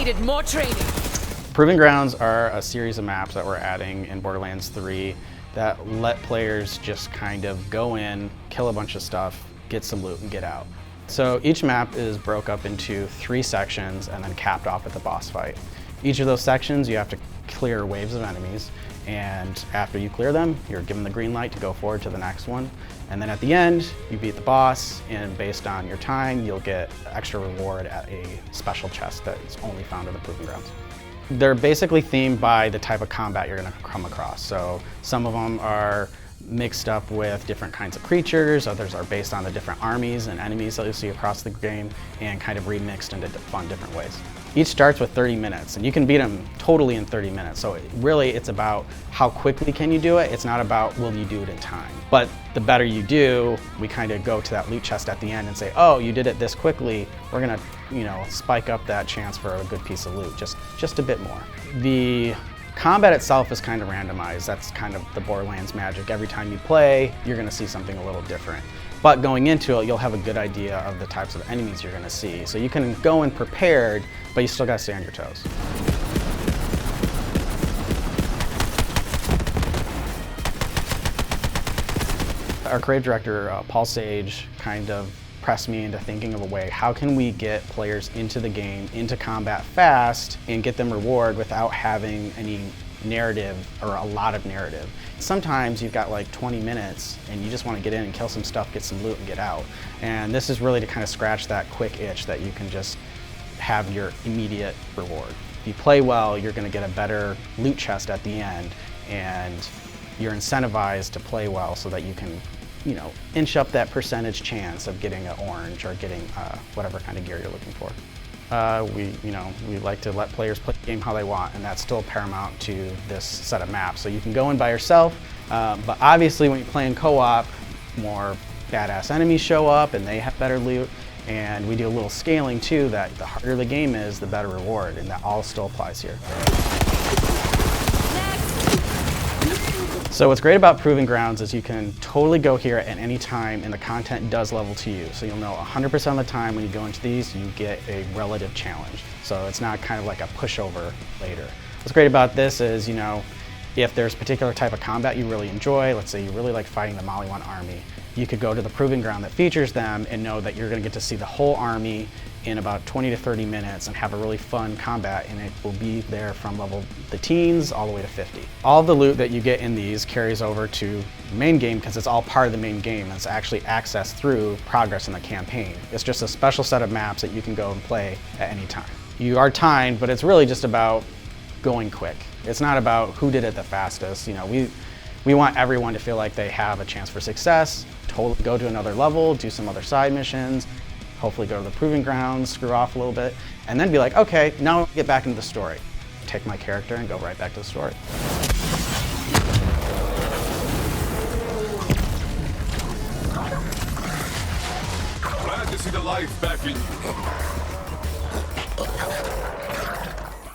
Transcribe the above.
needed more training. Proving Grounds are a series of maps that we're adding in Borderlands 3 that let players just kind of go in, kill a bunch of stuff, get some loot, and get out. So each map is broke up into 3 sections and then capped off at the boss fight. Each of those sections you have to clear waves of enemies, and after you clear them, you're given the green light to go forward to the next one. And then at the end, you beat the boss, and based on your time, you'll get extra reward at a special chest that's only found in the Proving Grounds. They're basically themed by the type of combat you're going to come across. So some of them are mixed up with different kinds of creatures, others are based on the different armies and enemies that you'll see across the game and kind of remixed into fun different ways. Each starts with 30 minutes and you can beat them totally in 30 minutes. So really it's about how quickly can you do it. It's not about will you do it in time. But the better you do, we kind of go to that loot chest at the end and say, oh, you did it this quickly. We're gonna, spike up that chance for a good piece of loot, just a bit more. The combat itself is kind of randomized. That's kind of the Borderlands magic. Every time you play, you're gonna see something a little different. But going into it, you'll have a good idea of the types of enemies you're gonna see. So you can go in prepared, but you still gotta stay on your toes. Our creative director, Paul Sage, kind of pressed me into thinking of a way, how can we get players into the game, into combat fast, and get them reward without having any narrative or a lot of narrative. Sometimes you've got like 20 minutes and you just want to get in and kill some stuff, get some loot and get out. And this is really to kind of scratch that quick itch that you can just have your immediate reward. If you play well, you're going to get a better loot chest at the end, and you're incentivized to play well so that you can inch up that percentage chance of getting an orange or getting whatever kind of gear you're looking for. We like to let players play the game how they want, and that's still paramount to this set of maps. So you can go in by yourself, but obviously when you play in co-op, more badass enemies show up and they have better loot, and we do a little scaling too, that the harder the game is, the better reward, and that all still applies here. So what's great about Proving Grounds is you can totally go here at any time and the content does level to you. So you'll know 100% of the time when you go into these, you get a relative challenge. So it's not kind of like a pushover later. What's great about this is, if there's a particular type of combat you really enjoy, let's say you really like fighting the Maliwan army, you could go to the Proving Ground that features them and know that you're going to get to see the whole army in about 20 to 30 minutes and have a really fun combat, and it will be there from level the teens all the way to 50. All the loot that you get in these carries over to the main game because it's all part of the main game, and it's actually accessed through progress in the campaign. It's just a special set of maps that you can go and play at any time. You are timed, but it's really just about going quick. It's not about who did it the fastest. We want everyone to feel like they have a chance for success, totally go to another level, do some other side missions, hopefully go to the Proving Grounds, screw off a little bit, and then be like, okay, now I'll get back into the story. Take my character and go right back to the story. Glad to see the life back in you.